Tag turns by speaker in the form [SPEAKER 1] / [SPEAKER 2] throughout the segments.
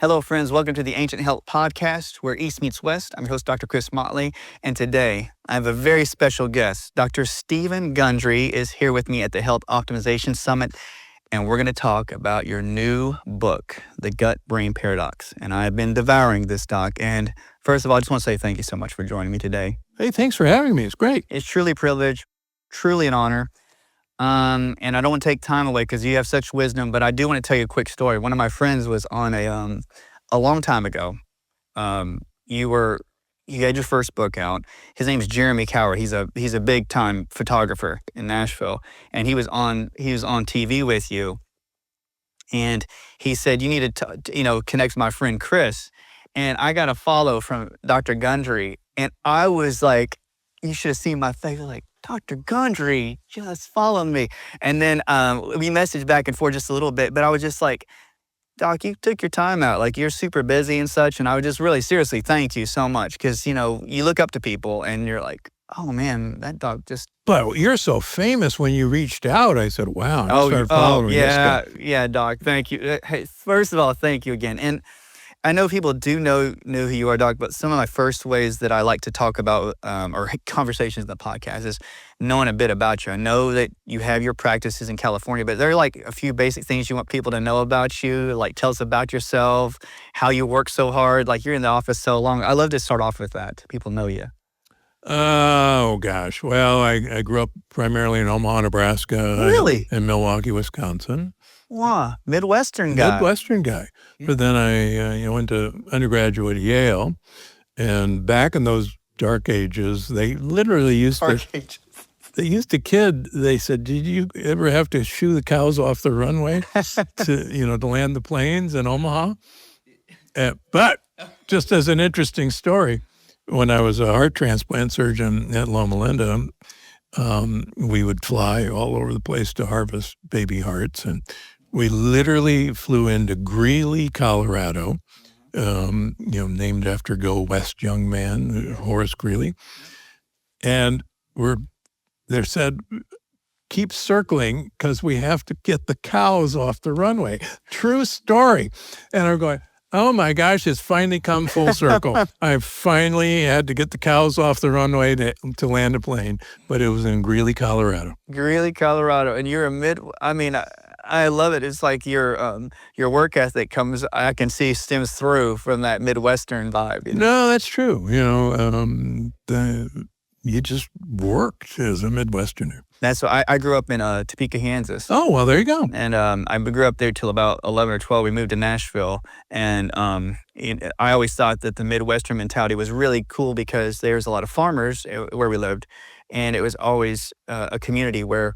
[SPEAKER 1] Hello, friends. Welcome to the Ancient Health Podcast, where East meets West. I'm your host, Dr. Chris Motley, and today I have a very special guest. Dr. Stephen Gundry is here with me at the Health Optimization Summit, and we're going to talk about your new book, The Gut-Brain Paradox. And I've been devouring this, Doc. And first of all, I just want to say thank you so much for joining me today.
[SPEAKER 2] Hey, thanks for having me. It's great.
[SPEAKER 1] It's truly a privilege, truly an honor. And I don't want to take time away because you have such wisdom, but I do want to tell you a quick story. One of my friends was on a long time ago. You had your first book out. His name is Jeremy Coward. He's a big time photographer in Nashville, and he was on TV with you. And he said you need to connect with my friend Chris. And I got a follow from Dr. Gundry, and I was like, you should have seen my face. Like, Dr. Gundry just followed me. And then we messaged back and forth just a little bit, but I was just like, Doc, you took your time out. Like, you're super busy and such. And I would just really seriously thank you so much because, you look up to people and you're like, oh, man, that doc just...
[SPEAKER 2] But you're so famous when you reached out. I said, wow. I started following this guy.
[SPEAKER 1] Yeah, Doc, thank you. Hey, first of all, thank you again. And I know people do know who you are, Doc, but some of my first ways that I like to talk about or conversations in the podcast is knowing a bit about you. I know that you have your practices in California, but there are like a few basic things you want people to know about you. Like, tell us about yourself, how you work so hard, like you're in the office so long. I love to start off with that. People know you.
[SPEAKER 2] Oh, gosh. Well, I grew up primarily in Omaha, Nebraska.
[SPEAKER 1] Really?
[SPEAKER 2] And Milwaukee, Wisconsin.
[SPEAKER 1] Wow, Midwestern guy.
[SPEAKER 2] But then I went to undergraduate at Yale, and back in those dark ages, they literally used to kid. They said, "Did you ever have to shoo the cows off the runway to land the planes in Omaha?" But just as an interesting story, when I was a heart transplant surgeon at Loma Linda, we would fly all over the place to harvest baby hearts, and we literally flew into Greeley, Colorado, named after Go West young man, Horace Greeley. And they said, keep circling because we have to get the cows off the runway. True story. And I'm going, oh my gosh, it's finally come full circle. I finally had to get the cows off the runway to land a plane, but it was in Greeley, Colorado.
[SPEAKER 1] Greeley, Colorado. And you're I love it. It's like your work ethic I can see stems through from that Midwestern vibe.
[SPEAKER 2] No, that's true. You just worked as a Midwesterner.
[SPEAKER 1] That's what I grew up in Topeka, Kansas.
[SPEAKER 2] Oh, well, there you go.
[SPEAKER 1] And I grew up there till about 11 or 12. We moved to Nashville. And I always thought that the Midwestern mentality was really cool because there's a lot of farmers where we lived. And it was always a community where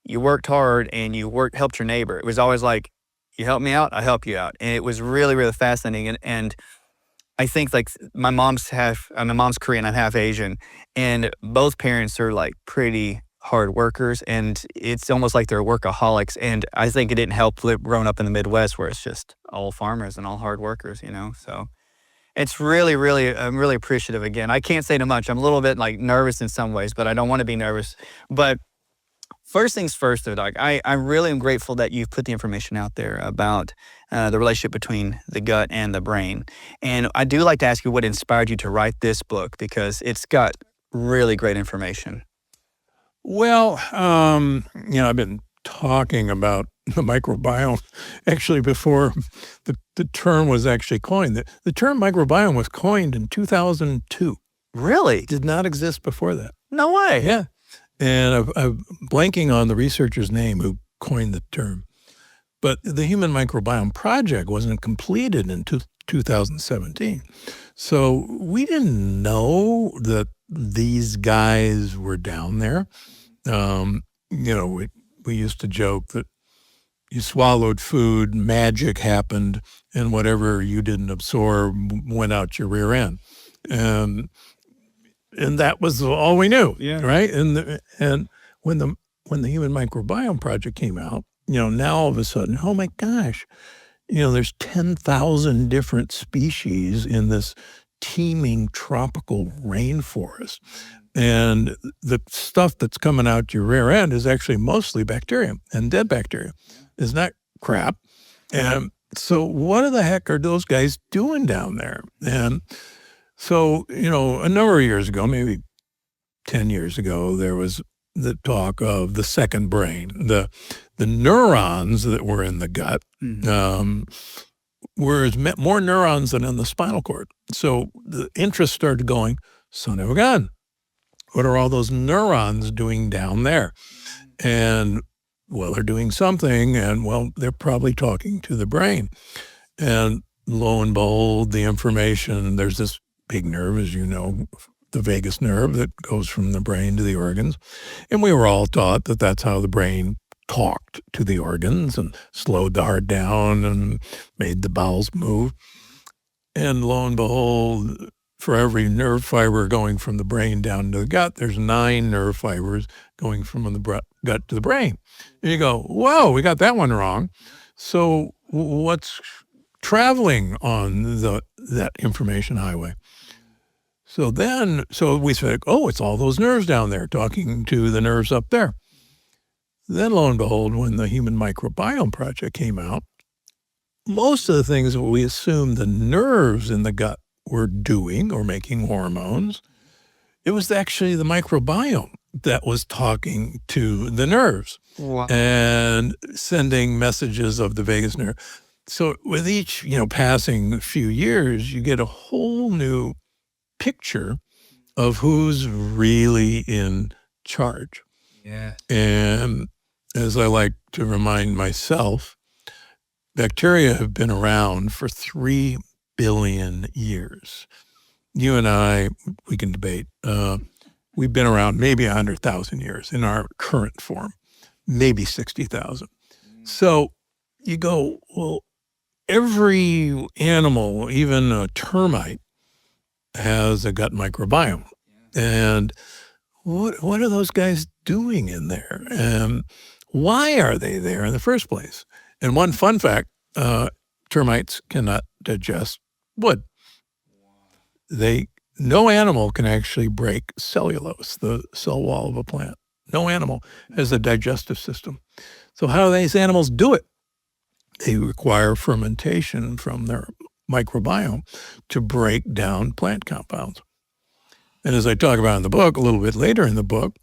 [SPEAKER 1] you worked hard and helped your neighbor. It was always like, you help me out, I help you out. And it was really, really fascinating. And I think like my mom's Korean, I'm half Asian. And both parents are like pretty hard workers. And it's almost like they're workaholics. And I think it didn't help growing up in the Midwest where it's just all farmers and all hard workers, So it's really, really, I'm really appreciative again. I can't say too much. I'm a little bit like nervous in some ways, but I don't want to be nervous. But first things first, though, Doc, I really am grateful that you've put the information out there about the relationship between the gut and the brain. And I do like to ask you what inspired you to write this book because it's got really great information.
[SPEAKER 2] Well, I've been talking about the microbiome actually before the term was actually coined. The term microbiome was coined in 2002.
[SPEAKER 1] Really?
[SPEAKER 2] It did not exist before that.
[SPEAKER 1] No way.
[SPEAKER 2] Yeah. And I'm blanking on the researcher's name who coined the term. But the Human Microbiome Project wasn't completed in 2017. So we didn't know that these guys were down there. We used to joke that you swallowed food, magic happened, and whatever you didn't absorb went out your rear end. And that was all we knew, right? And when the Human Microbiome Project came out, now all of a sudden, oh my gosh, there's 10,000 different species in this teeming tropical rainforest. And the stuff that's coming out your rear end is actually mostly bacteria and dead bacteria. It's not crap. And So what the heck are those guys doing down there? And so, a number of years ago, maybe 10 years ago, there was the talk of the second brain. The neurons that were in the gut were more neurons than in the spinal cord. So the interest started going, son of a gun, what are all those neurons doing down there? And, well, they're doing something, and, well, they're probably talking to the brain. And lo and behold, the information, there's this big nerve, as you know, the vagus nerve that goes from the brain to the organs. And we were all taught that that's how the brain talked to the organs and slowed the heart down and made the bowels move. And lo and behold, for every nerve fiber going from the brain down to the gut, there's 9 nerve fibers going from the gut to the brain. And you go, whoa, we got that one wrong. So what's traveling on that information highway? So we said, oh, it's all those nerves down there talking to the nerves up there. Then lo and behold, when the Human Microbiome Project came out, most of the things that we assumed the nerves in the gut were doing or making hormones, it was actually the microbiome that was talking to the nerves.
[SPEAKER 1] Wow.
[SPEAKER 2] And sending messages of the vagus nerve. So with each, passing few years, you get a whole new picture of who's really in charge.
[SPEAKER 1] Yeah.
[SPEAKER 2] And as I like to remind myself, bacteria have been around for 3 billion years. You and I, we can debate. We've been around maybe 100,000 years in our current form, maybe 60,000. So you go, well, every animal, even a termite, has a gut microbiome. And what are those guys doing in there? And why are they there in the first place? And one fun fact, termites cannot digest wood. No animal can actually break cellulose, the cell wall of a plant. No animal has a digestive system. So how do these animals do it? They require fermentation from their microbiome to break down plant compounds. And as I talk about in the book, a little bit later in the book,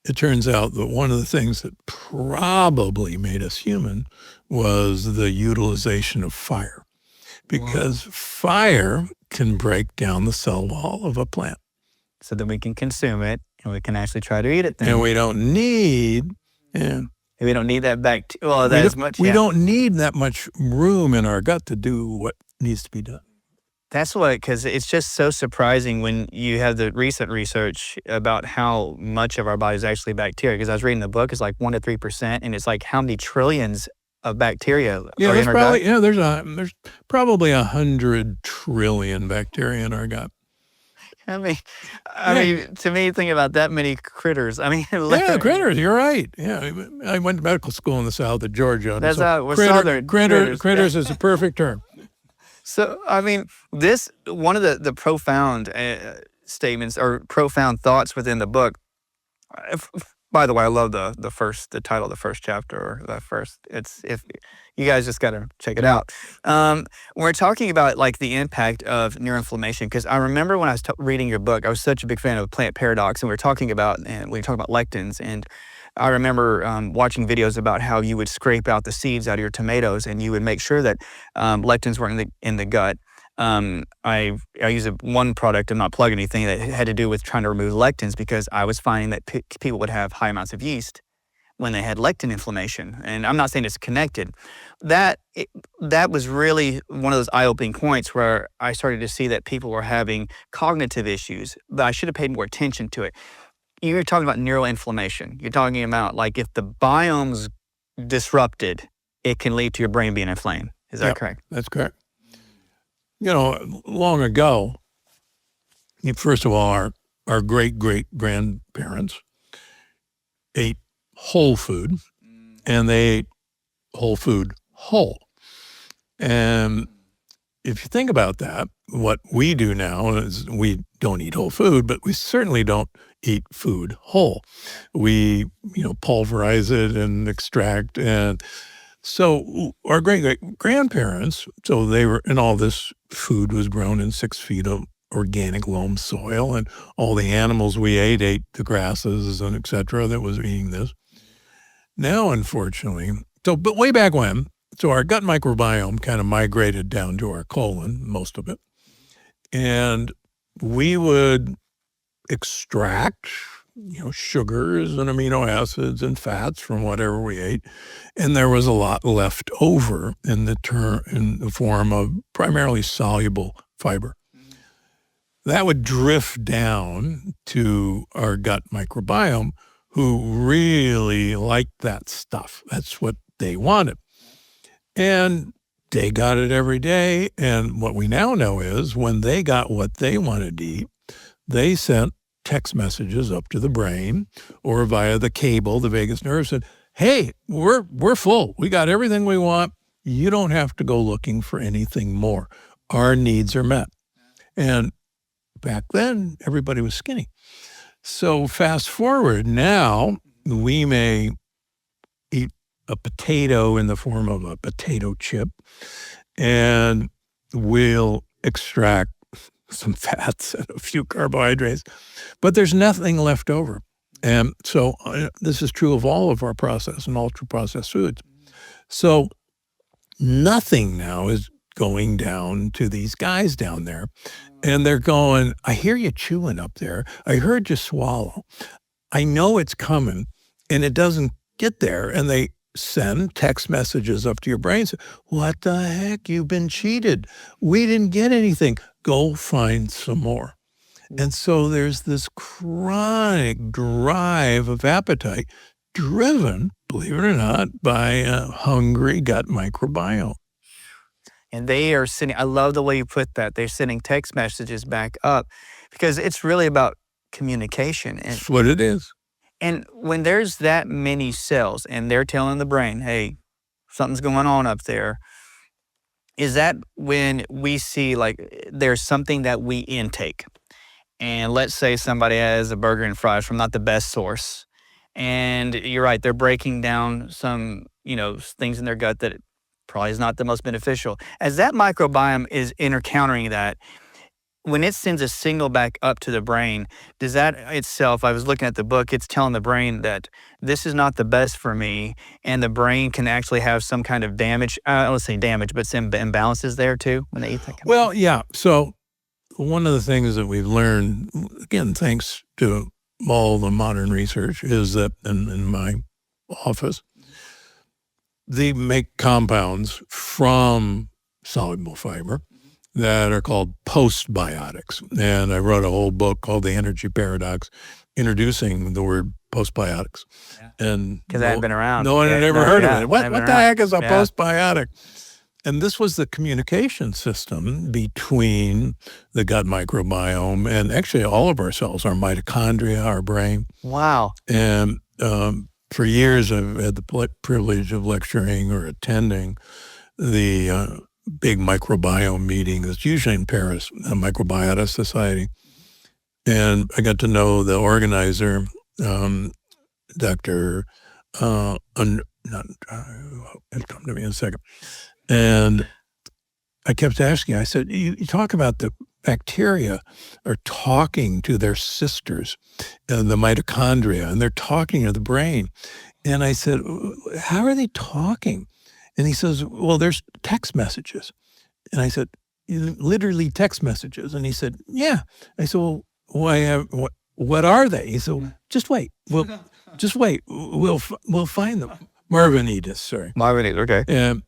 [SPEAKER 2] it turns out that one of the things that probably made us human was the utilization of fire. Because fire can break down the cell wall of a plant.
[SPEAKER 1] So that we can consume it and we can actually try to eat it then.
[SPEAKER 2] And we don't need...
[SPEAKER 1] We don't need that bacteria. Well, that as much.
[SPEAKER 2] We don't need that much room in our gut to do what needs to be done.
[SPEAKER 1] That's because it's just so surprising when you have the recent research about how much of our body is actually bacteria. Because I was reading the book, it's like 1 to 3%, and it's like how many trillions of bacteria are in our gut.
[SPEAKER 2] There's probably 100 trillion bacteria in our gut.
[SPEAKER 1] I mean, to me, think about that many critters.
[SPEAKER 2] Yeah, critters. You're right. Yeah, I went to medical school in the south of Georgia.
[SPEAKER 1] That's how we're southern.
[SPEAKER 2] Critters is a perfect term.
[SPEAKER 1] So, this one of the profound statements or profound thoughts within the book. By the way, I love the title of the first chapter or the first. If you guys just gotta check it out. We're talking about like the impact of neuroinflammation because I remember when I was reading your book, I was such a big fan of Plant Paradox, and we were talking about lectins, and I remember watching videos about how you would scrape out the seeds out of your tomatoes, and you would make sure that lectins were in the gut. I use one product, I'm not plugging anything, that had to do with trying to remove lectins because I was finding that people would have high amounts of yeast when they had lectin inflammation. And I'm not saying it's connected. That was really one of those eye-opening points where I started to see that people were having cognitive issues, but I should have paid more attention to it. You're talking about neuroinflammation. You're talking about like if the biome's disrupted, it can lead to your brain being inflamed. Is that correct?
[SPEAKER 2] That's correct. Long ago, first of all, our great-great-grandparents ate whole food, and they ate whole food whole. And if you think about that, what we do now is we don't eat whole food, but we certainly don't eat food whole. We, pulverize it and extract, and So our great-great-grandparents, so they were, and all this food was grown in 6 feet of organic loam soil, and all the animals we ate the grasses and et cetera that was eating this. Now, unfortunately, but way back when, so our gut microbiome kind of migrated down to our colon, most of it, and we would extract, sugars and amino acids and fats from whatever we ate, and there was a lot left over in the form of primarily soluble fiber. That would drift down to our gut microbiome, who really liked that stuff. That's what they wanted. And they got it every day. And what we now know is when they got what they wanted to eat, they sent text messages up to the brain or via the cable, the vagus nerve, said, hey, we're full. We got everything we want. You don't have to go looking for anything more. Our needs are met. And back then, everybody was skinny. So fast forward, now we may eat a potato in the form of a potato chip, and we'll extract some fats and a few carbohydrates, but there's nothing left over. And so this is true of all of our processed and ultra-processed foods. So nothing now is going down to these guys down there. And they're going, I hear you chewing up there. I heard you swallow. I know it's coming, and it doesn't get there. And they send text messages up to your brain. Say, what the heck? You've been cheated. We didn't get anything. Go find some more. And so there's this chronic drive of appetite driven, believe it or not, by a hungry gut microbiome.
[SPEAKER 1] And they are sending, I love the way you put that. They're sending text messages back up because it's really about communication. And
[SPEAKER 2] that's what it is.
[SPEAKER 1] And when there's that many cells and they're telling the brain, hey, something's going on up there, is that when we see like there's something that we intake? And let's say somebody has a burger and fries from not the best source. And you're right, they're breaking down some, things in their gut that probably is not the most beneficial. As that microbiome is encountering that, when it sends a signal back up to the brain, does that itself, I was looking at the book, it's telling the brain that this is not the best for me, and the brain can actually have some kind of damage, I don't say damage, but some imbalances there too when they eat that kind
[SPEAKER 2] of thing? Yeah. So one of the things that we've learned, again, thanks to all the modern research, is that in my office, they make compounds from soluble fiber that are called postbiotics. And I wrote a whole book called The Energy Paradox, introducing the word postbiotics.
[SPEAKER 1] Yeah.
[SPEAKER 2] And
[SPEAKER 1] because I hadn't been around.
[SPEAKER 2] No one had ever heard of it. What the heck is a postbiotic? And this was the communication system between the gut microbiome and actually all of our cells, our mitochondria, our brain.
[SPEAKER 1] Wow.
[SPEAKER 2] And for years, I've had the privilege of lecturing or attending the big microbiome meeting. It's usually in Paris, a Microbiota Society. And I got to know the organizer, Dr. It'll come to me in a second. And I kept asking, I said, you talk about the bacteria are talking to their sisters, the mitochondria, and they're talking to the brain. And I said, how are they talking? And he says, well, there's text messages. And I said, literally text messages. And he said, yeah. I said, well, what are they? He said, just wait. Just wait. We'll find them. Marvinitis, sorry.
[SPEAKER 1] Marvinitis, okay.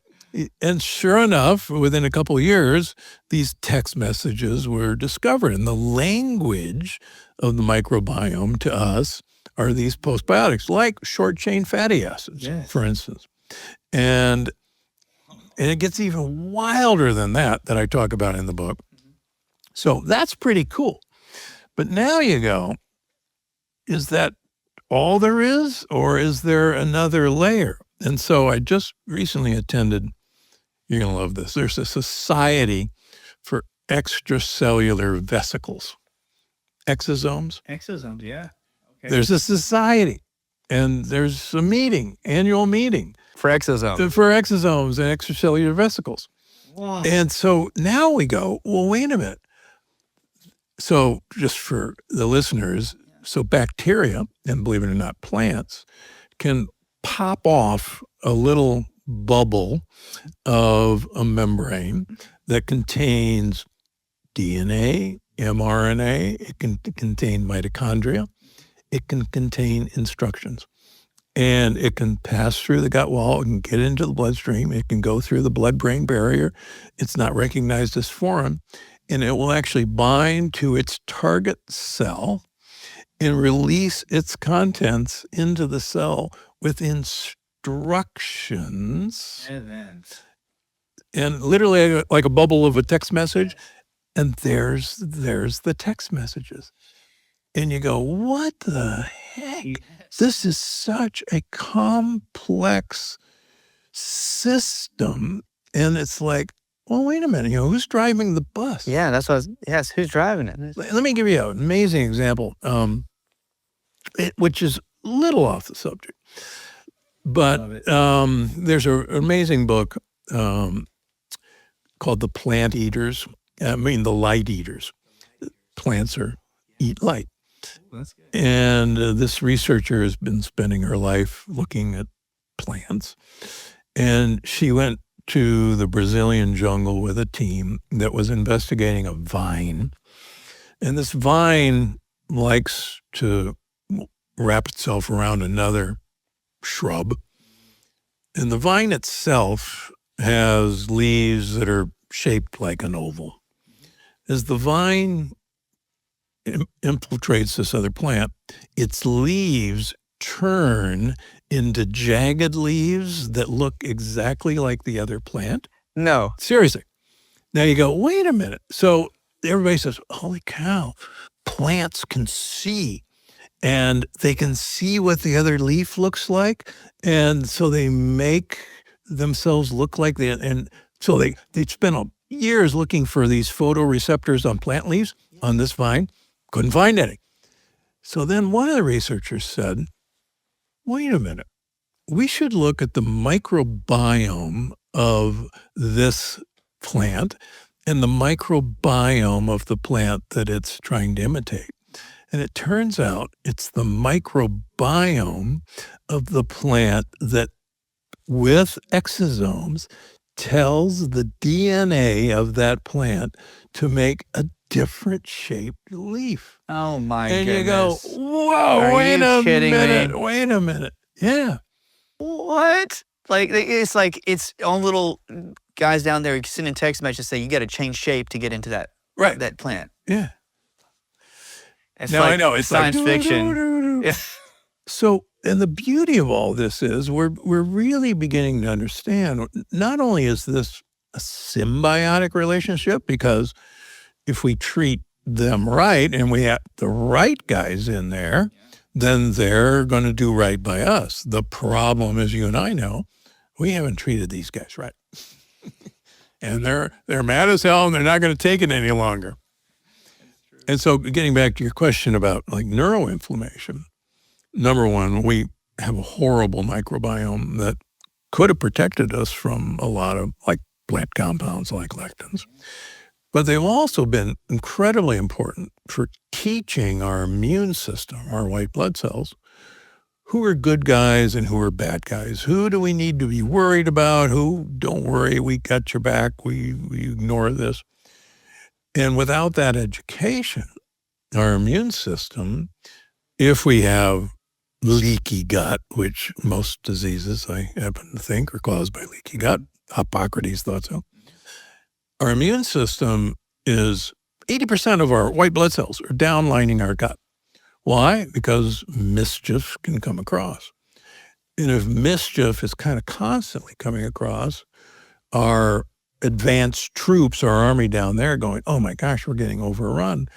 [SPEAKER 2] And sure enough, within a couple of years, these text messages were discovered. And the language of the microbiome to us are these postbiotics, like short-chain fatty acids, for instance. And it gets even wilder than that I talk about in the book. So that's pretty cool. But now you go, is that all there is, or is there another layer? And so I just recently attended, you're going to love this, there's a society for extracellular vesicles, exosomes.
[SPEAKER 1] Exosomes, yeah. Okay.
[SPEAKER 2] There's a society. And there's a meeting, annual meeting.
[SPEAKER 1] For exosomes.
[SPEAKER 2] For exosomes and extracellular vesicles.
[SPEAKER 1] Wow.
[SPEAKER 2] And so now we go, well, wait a minute. So just for the listeners, so bacteria, and believe it or not, plants, can pop off a little bubble of a membrane that contains DNA, mRNA, it can contain mitochondria, it can contain instructions. And it can pass through the gut wall, it can get into the bloodstream, it can go through the blood-brain barrier. It's not recognized as foreign, and it will actually bind to its target cell and release its contents into the cell with instructions. And literally like a bubble of a text message. And there's the text messages. And you go, what the heck? This is such a complex system. And it's like, well, wait a minute, who's driving the bus?
[SPEAKER 1] Yeah, that's what yes, who's driving it?
[SPEAKER 2] Let me give you an amazing example, which is a little off the subject. But there's an amazing book called The Plant Eaters. The Light Eaters. Plants eat light. And this researcher has been spending her life looking at plants. And she went to the Brazilian jungle with a team that was investigating a vine. And this vine likes to wrap itself around another shrub. And the vine itself has leaves that are shaped like an oval. As the vine infiltrates this other plant, its leaves turn into jagged leaves that look exactly like the other plant.
[SPEAKER 1] No.
[SPEAKER 2] Seriously. Now you go, wait a minute. So everybody says, holy cow, plants can see. And they can see what the other leaf looks like. And so they make themselves look like and so they spent years looking for these photoreceptors on plant leaves on this vine. Couldn't find any. So then one of the researchers said, wait a minute, we should look at the microbiome of this plant and the microbiome of the plant that it's trying to imitate. And it turns out it's the microbiome of the plant that, with exosomes, tells the DNA of that plant to make a different shaped leaf.
[SPEAKER 1] Oh my
[SPEAKER 2] and
[SPEAKER 1] goodness.
[SPEAKER 2] And you go, whoa, wait a minute. Yeah.
[SPEAKER 1] What? Like it's own little guys down there sending text messages say you got to change shape to get into that plant.
[SPEAKER 2] Yeah.
[SPEAKER 1] It's
[SPEAKER 2] now, I know it's
[SPEAKER 1] science
[SPEAKER 2] like,
[SPEAKER 1] fiction.
[SPEAKER 2] Yeah. So, and the beauty of all this is we're really beginning to understand not only is this a symbiotic relationship, because if we treat them right and we have the right guys in there, then they're going to do right by us. The problem, as you and I know, we haven't treated these guys right. And they're mad as hell and they're not going to take it any longer. And so getting back to your question about like neuroinflammation, number one, we have a horrible microbiome that could have protected us from a lot of like plant compounds like lectins. But they've also been incredibly important for teaching our immune system, our white blood cells, who are good guys and who are bad guys. Who do we need to be worried about? Who, don't worry, we got your back, we ignore this. And without that education, our immune system, if we have leaky gut, which most diseases, I happen to think, are caused by leaky gut, Hippocrates thought so, our immune system is 80% of our white blood cells are downlining our gut. Why? Because mischief can come across. And if mischief is kind of constantly coming across, our advanced troops, our army down there going, oh my gosh, we're getting overrun.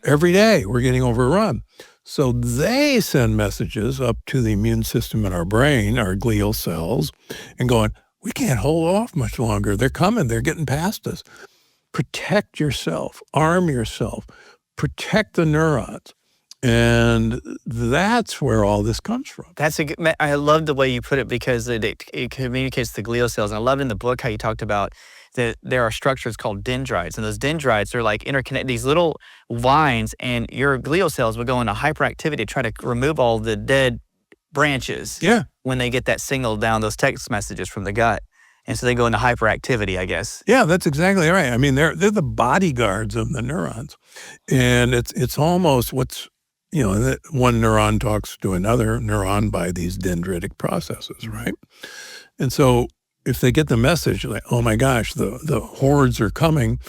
[SPEAKER 2] Every day we're getting overrun. So they send messages up to the immune system in our brain, our glial cells, and going, we can't hold off much longer. They're coming. They're getting past us. Protect yourself. Arm yourself. Protect the neurons. And that's where all this comes from.
[SPEAKER 1] That's a good, I love the way you put it because it communicates the glial cells. And I love in the book how you talked about that there are structures called dendrites. And those dendrites are like interconnected, these little vines, and your glial cells will go into hyperactivity to try to remove all the dead branches.
[SPEAKER 2] Yeah.
[SPEAKER 1] When they get that signal down, those text messages from the gut. And so they go into hyperactivity, I guess.
[SPEAKER 2] Yeah, that's exactly right. I mean, they're the bodyguards of the neurons. And it's almost what's, that one neuron talks to another neuron by these dendritic processes, right? And so if they get the message like, oh my gosh, the hordes are coming,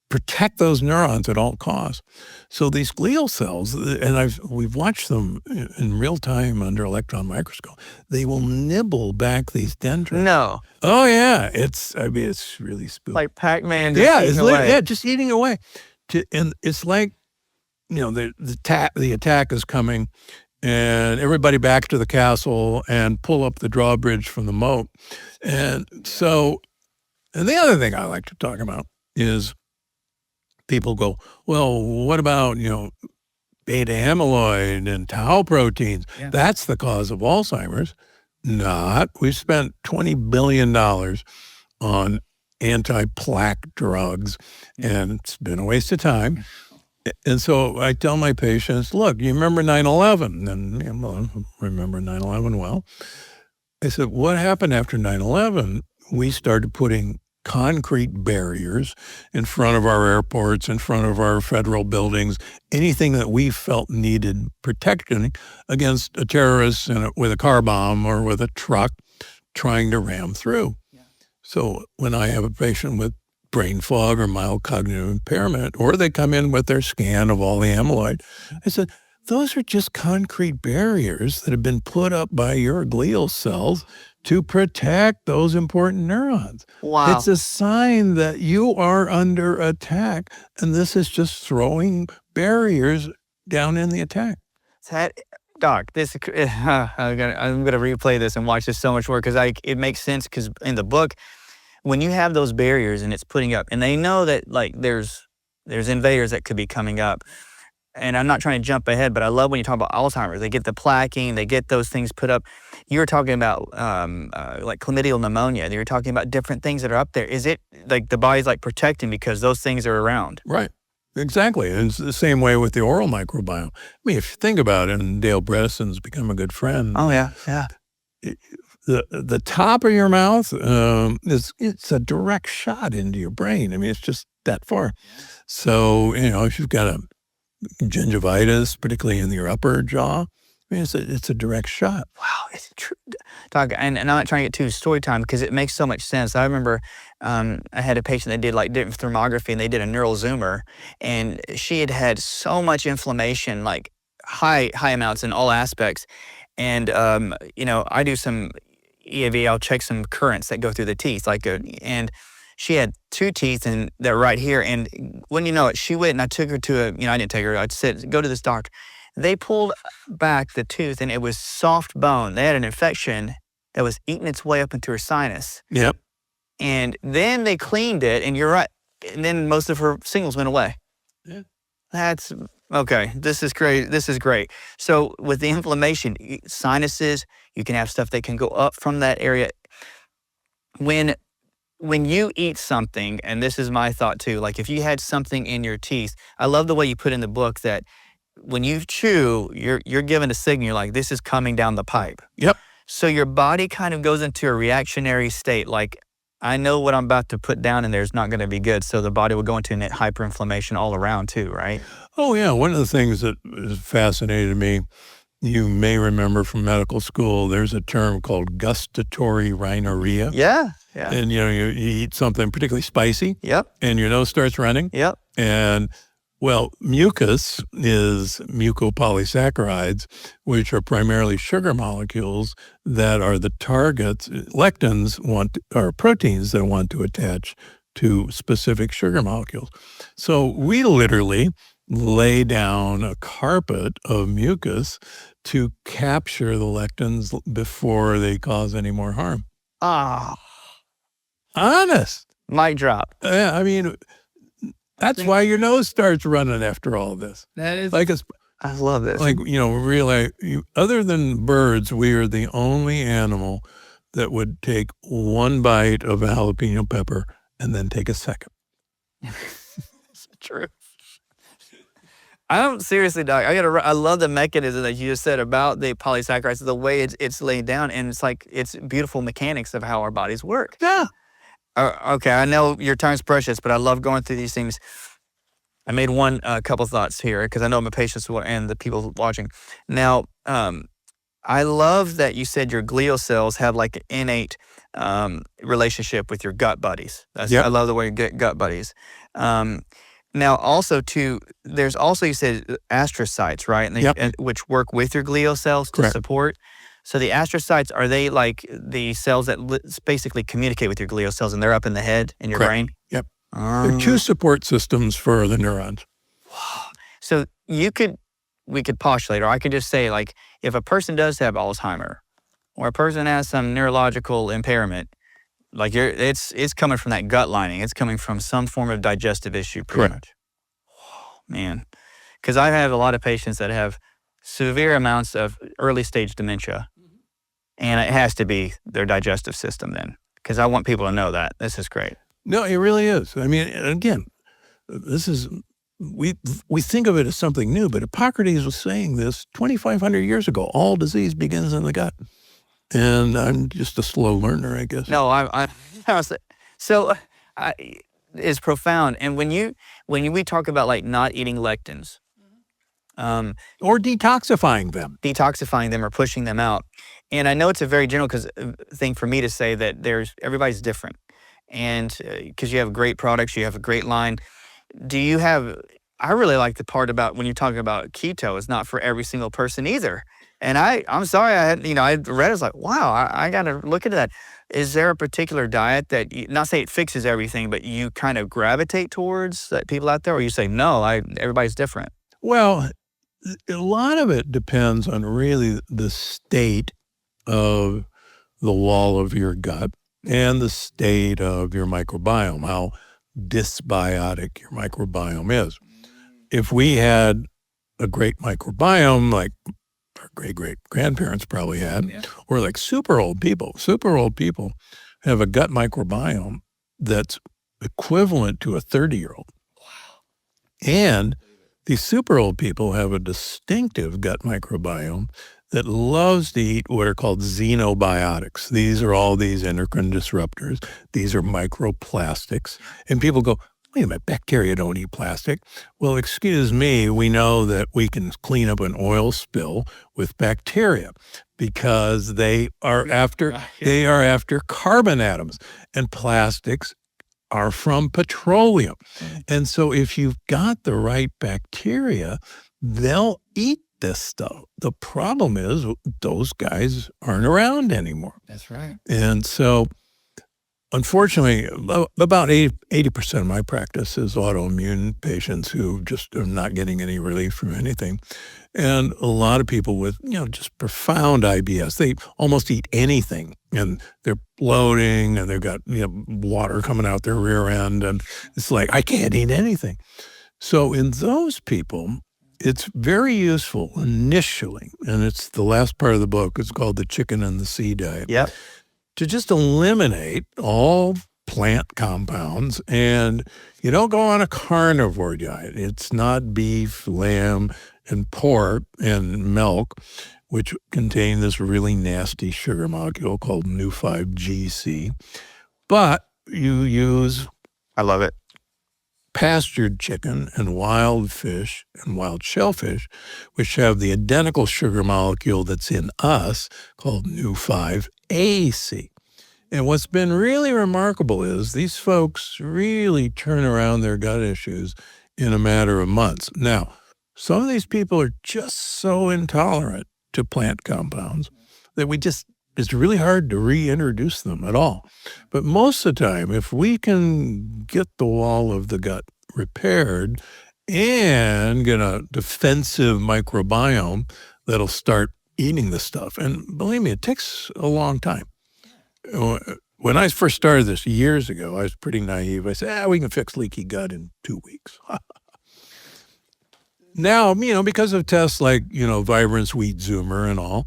[SPEAKER 2] protect those neurons at all costs. So these glial cells, and we've watched them in real time under electron microscope, they will nibble back these dendrites.
[SPEAKER 1] No.
[SPEAKER 2] Oh yeah, it's really spooky.
[SPEAKER 1] Like Pac-Man.
[SPEAKER 2] Just eating away. And it's like, the attack is coming, and everybody back to the castle and pull up the drawbridge from the moat. And so, and the other thing I like to talk about is people go, well, what about, beta amyloid and tau proteins? Yeah. That's the cause of Alzheimer's. Not. We spent $20 billion on anti-plaque drugs, and it's been a waste of time. And so I tell my patients, look, you remember 9/11? And I remember 9/11 well. I said, what happened after 9/11? We started putting concrete barriers in front of our airports, in front of our federal buildings, anything that we felt needed protection against a terrorist with a car bomb or with a truck trying to ram through. Yeah. So when I have a patient with brain fog or mild cognitive impairment, or they come in with their scan of all the amyloid, I said, those are just concrete barriers that have been put up by your glial cells to protect those important neurons.
[SPEAKER 1] Wow.
[SPEAKER 2] It's a sign that you are under attack, and this is just throwing barriers down in the attack.
[SPEAKER 1] Doc, I'm gonna replay this and watch this so much more because it makes sense, because in the book, when you have those barriers and it's putting up, and they know that like there's invaders that could be coming up. And I'm not trying to jump ahead, but I love when you talk about Alzheimer's. They get the plaquing, they get those things put up. You were talking about like chlamydial pneumonia. You were talking about different things that are up there. Is it like the body's like protecting because those things are around?
[SPEAKER 2] Right. Exactly. And it's the same way with the oral microbiome. I mean, if you think about it, and Dale Bredeson's become a good friend.
[SPEAKER 1] Oh, yeah. Yeah.
[SPEAKER 2] The top of your mouth, it's a direct shot into your brain. I mean, it's just that far. So, if you've got a gingivitis, particularly in your upper jaw, I mean, it's a direct shot.
[SPEAKER 1] Wow, it's true. Doc, and I'm not trying to get too story time because it makes so much sense. I remember I had a patient that did like different thermography, and they did a neural zoomer, and she had so much inflammation, like high amounts in all aspects. And, I do some EAV, I'll check some currents that go through the teeth, and she had 2 teeth and they're right here. And when you know it, she went and I took her to I didn't take her. I said, go to this doctor. They pulled back the tooth and it was soft bone. They had an infection that was eating its way up into her sinus.
[SPEAKER 2] Yep.
[SPEAKER 1] And then they cleaned it, and you're right. And then most of her signals went away.
[SPEAKER 2] Yeah.
[SPEAKER 1] That's okay. This is great. This is great. So with the inflammation, sinuses, you can have stuff that can go up from that area. When you eat something, and this is my thought too, like if you had something in your teeth, I love the way you put in the book that when you chew, you're given a signal, you're like, this is coming down the pipe.
[SPEAKER 2] Yep.
[SPEAKER 1] So your body kind of goes into a reactionary state, like, I know what I'm about to put down in there is not going to be good. So the body will go into hyperinflammation all around too, right?
[SPEAKER 2] Oh, yeah. One of the things that fascinated me, you may remember from medical school, there's a term called gustatory rhinorrhea.
[SPEAKER 1] Yeah. Yeah.
[SPEAKER 2] And, you eat something particularly spicy.
[SPEAKER 1] Yep.
[SPEAKER 2] And your nose starts running.
[SPEAKER 1] Yep.
[SPEAKER 2] And, well, mucus is mucopolysaccharides, which are primarily sugar molecules that are the targets. Lectins are proteins that want to attach to specific sugar molecules. So we literally lay down a carpet of mucus to capture the lectins before they cause any more harm.
[SPEAKER 1] Ah.
[SPEAKER 2] Honest.
[SPEAKER 1] Mic drop.
[SPEAKER 2] Yeah, I mean, that's why your nose starts running after all this.
[SPEAKER 1] That is
[SPEAKER 2] like
[SPEAKER 1] I love this.
[SPEAKER 2] Like, really, other than birds, we are the only animal that would take one bite of a jalapeno pepper and then take a second.
[SPEAKER 1] It's true. Seriously, Doc. I love the mechanism that you just said about the polysaccharides, the way it's laid down, and it's beautiful mechanics of how our bodies work.
[SPEAKER 2] Yeah.
[SPEAKER 1] Okay, I know your time's precious, but I love going through these things. I made a couple thoughts here because I know my patients and the people watching. Now, I love that you said your glial cells have like an innate relationship with your gut buddies. I love the way you get gut buddies. Now, also too, there's also, you said astrocytes, right? And which work with your glial cells to support. So the astrocytes, are they like the cells that basically communicate with your glial cells, and they're up in the head in your brain?
[SPEAKER 2] Yep. They're two support systems for the neurons.
[SPEAKER 1] So we could postulate, or I could just say, like, if a person does have Alzheimer, or a person has some neurological impairment, like it's coming from that gut lining. It's coming from some form of digestive issue, pretty much. Whoa, man. Because I have a lot of patients that have severe amounts of early stage dementia, and it has to be their digestive system then, because I want people to know that. This is great.
[SPEAKER 2] No, it really is. I mean, again, this is, we think of it as something new, but Hippocrates was saying this 2,500 years ago. All disease begins in the gut. And I'm just a slow learner, I guess.
[SPEAKER 1] No, it's profound. And when we talk about like not eating lectins,
[SPEAKER 2] or detoxifying them
[SPEAKER 1] or pushing them out, and I know it's a very general thing for me to say that everybody's different, and because you have great products, you have a great line. I really like the part about when you're talking about keto, it's not for every single person either. And I'm sorry, I read it, was like, wow, I got to look into that. Is there a particular diet that, not say it fixes everything, but you kind of gravitate towards, that people out there, or you say, no, everybody's different?
[SPEAKER 2] Well, a lot of it depends on really the state of the wall of your gut and the state of your microbiome, how dysbiotic your microbiome is. If we had a great microbiome, like our great-great-grandparents probably had, or like super old people have a gut microbiome that's equivalent to a 30-year-old.
[SPEAKER 1] Wow.
[SPEAKER 2] And these super old people have a distinctive gut microbiome that loves to eat what are called xenobiotics. These are all these endocrine disruptors. These are microplastics. And people go, wait a minute, bacteria don't eat plastic. Well, excuse me, we know that we can clean up an oil spill with bacteria because they are after carbon atoms, and plastics are from petroleum. And so if you've got the right bacteria, they'll eat this stuff. The problem is those guys aren't around anymore.
[SPEAKER 1] That's right.
[SPEAKER 2] And so unfortunately, about 80% of my practice is autoimmune patients who just are not getting any relief from anything. And a lot of people with, just profound IBS, they almost eat anything and they're bloating and they've got, water coming out their rear end. And it's like, I can't eat anything. So in those people, it's very useful initially. And it's the last part of the book. It's called The Chicken and the Sea Diet.
[SPEAKER 1] Yep.
[SPEAKER 2] To just eliminate all plant compounds, and you don't go on a carnivore diet. It's not beef, lamb, and pork and milk, which contain this really nasty sugar molecule called Nu5GC. But you use,
[SPEAKER 1] I love it,
[SPEAKER 2] pastured chicken and wild fish and wild shellfish, which have the identical sugar molecule that's in us called Nu5AC. And what's been really remarkable is these folks really turn around their gut issues in a matter of months. Now, some of these people are just so intolerant to plant compounds that it's really hard to reintroduce them at all. But most of the time, if we can get the wall of the gut repaired and get a defensive microbiome that'll start eating the stuff, and believe me, it takes a long time. When I first started this years ago, I was pretty naive. I said, we can fix leaky gut in 2 weeks. Now, because of tests like, Vibrance, Wheat Zoomer and all,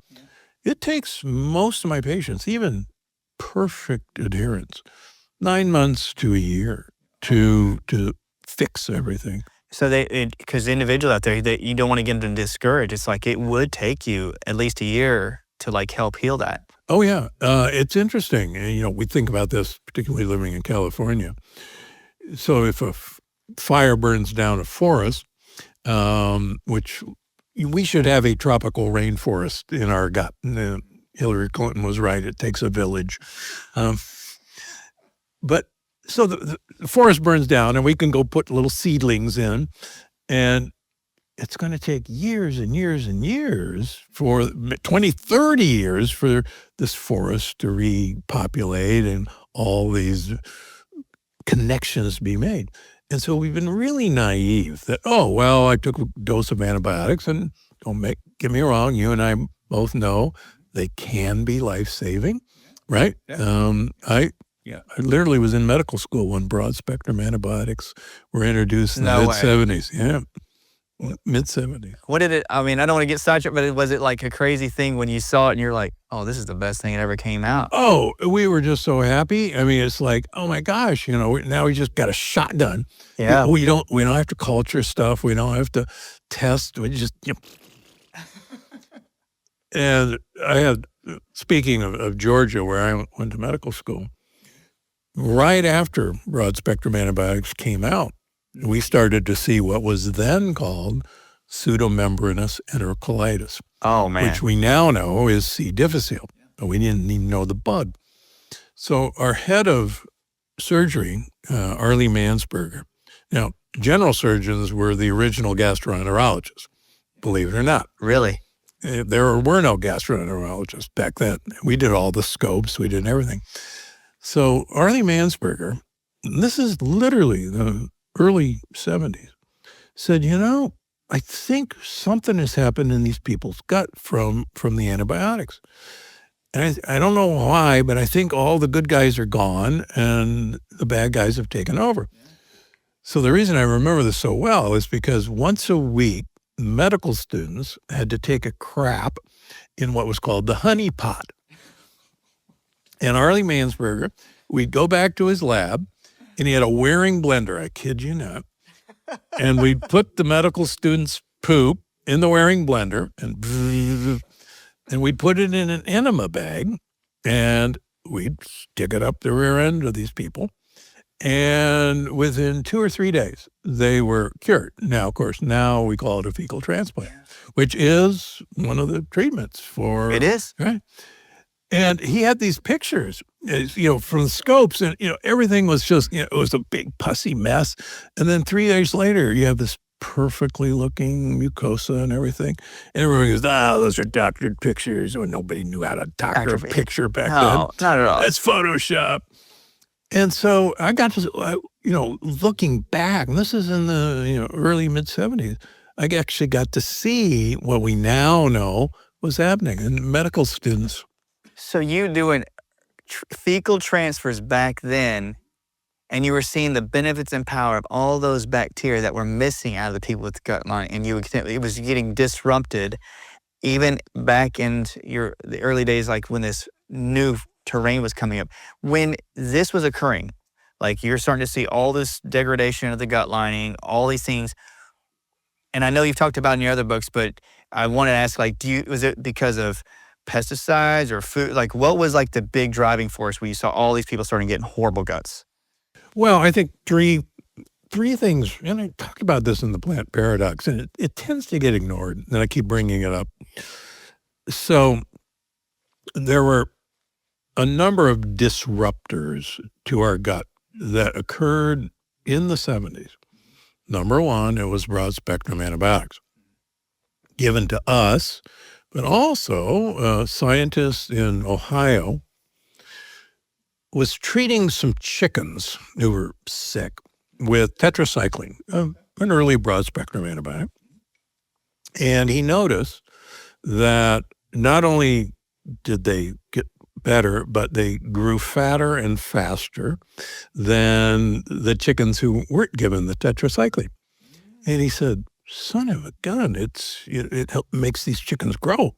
[SPEAKER 2] it takes most of my patients, even perfect adherence, 9 months to a year to fix everything.
[SPEAKER 1] So because the individual out there, you don't want to get them discouraged. It's like it would take you at least a year to like help heal that.
[SPEAKER 2] Oh, yeah. It's interesting. We think about this, particularly living in California. So if a fire burns down a forest, which we should have a tropical rainforest in our gut. Hillary Clinton was right. It takes a village. But so the forest burns down and we can go put little seedlings in, and it's going to take years and years and years, for 20, 30 years for this forest to repopulate and all these connections be made. And so we've been really naive that, I took a dose of antibiotics, and get me wrong, you and I both know they can be life-saving, right? I literally was in medical school when broad-spectrum antibiotics were introduced in the mid-'70s. Yeah. Mid-'70s.
[SPEAKER 1] What did it, I don't want to get sidetracked, but was it like a crazy thing when you saw it and you're like, oh, this is the best thing that ever came out?
[SPEAKER 2] Oh, we were just so happy. It's like, oh my gosh, now we just got a shotgun.
[SPEAKER 1] Yeah.
[SPEAKER 2] We don't have to culture stuff. We don't have to test. We just, And I had, speaking of Georgia, where I went to medical school, right after broad-spectrum antibiotics came out, we started to see what was then called pseudomembranous enterocolitis.
[SPEAKER 1] Oh, man.
[SPEAKER 2] Which we now know is C. difficile, but we didn't even know the bug. So our head of surgery, Arlie Mansberger, now general surgeons were the original gastroenterologists, believe it or not.
[SPEAKER 1] Really?
[SPEAKER 2] There were no gastroenterologists back then. We did all the scopes, we did everything. So Arlie Mansberger, this is literally the early 70s, said, I think something has happened in these people's gut from the antibiotics. And I don't know why, but I think all the good guys are gone and the bad guys have taken over. So the reason I remember this so well is because once a week, medical students had to take a crap in what was called the honey pot. And Arlie Mansberger, we'd go back to his lab, and he had a wearing blender, I kid you not. And we'd put the medical students' poop in the wearing blender, and we'd put it in an enema bag, and we'd stick it up the rear end of these people. And within 2 or 3 days, they were cured. Now, of course, now we call it a fecal transplant, which is one of the treatments for...
[SPEAKER 1] It is?
[SPEAKER 2] Right. And he had these pictures, from the scopes, and, everything was just, it was a big pussy mess. And then 3 days later, you have this perfectly looking mucosa and everything. And everyone goes, those are doctored pictures. Well, nobody knew how to doctor a picture back then.
[SPEAKER 1] No, not at all.
[SPEAKER 2] That's Photoshop. And so I got to, looking back, and this is in the, early mid-'70s, I actually got to see what we now know was happening in medical students.
[SPEAKER 1] So you doing fecal transfers back then, and you were seeing the benefits and power of all those bacteria that were missing out of the people with gut line, and it was getting disrupted, even back in the early days, like when this new terrain was coming up. When this was occurring, like you're starting to see all this degradation of the gut lining, all these things. And I know you've talked about in your other books, but I wanted to ask, like, was it because of pesticides or food? Like, what was like the big driving force where you saw all these people starting getting horrible guts?
[SPEAKER 2] Well, I think three things, and I talked about this in the plant paradox, and it tends to get ignored, and I keep bringing it up. So there were a number of disruptors to our gut that occurred in the 70s. Number one, it was broad-spectrum antibiotics given to us, but also scientists in Ohio was treating some chickens who were sick with tetracycline, an early broad-spectrum antibiotic. And he noticed that not only did they get better, but they grew fatter and faster than the chickens who weren't given the tetracycline. And he said, son of a gun, it makes these chickens grow.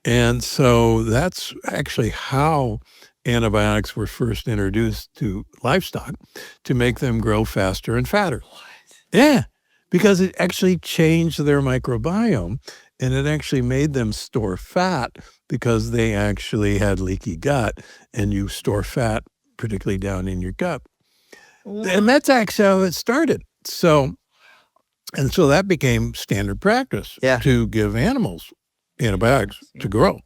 [SPEAKER 2] And so that's actually how antibiotics were first introduced to livestock, to make them grow faster and fatter.
[SPEAKER 1] What?
[SPEAKER 2] Yeah, because it actually changed their microbiome, and it actually made them store fat because they actually had leaky gut, and you store fat particularly down in your gut. And that's actually how it started. So that became standard practice to give animals antibiotics to grow.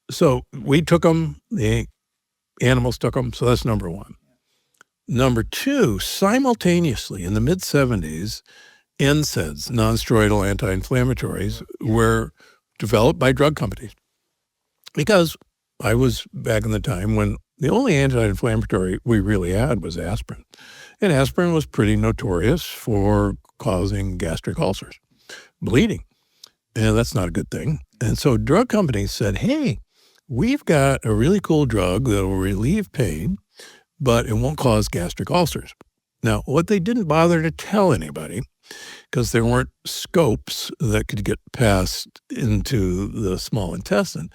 [SPEAKER 2] So we took them, the animals took them, so that's number one. Number two, simultaneously in the mid-70s, NSAIDs, non-steroidal anti-inflammatories, were developed by drug companies. Because I was back in the time when the only anti-inflammatory we really had was aspirin. And aspirin was pretty notorious for causing gastric ulcers, bleeding. And that's not a good thing. And so drug companies said, hey, we've got a really cool drug that will relieve pain, but it won't cause gastric ulcers. Now, what they didn't bother to tell anybody, because there weren't scopes that could get passed into the small intestine,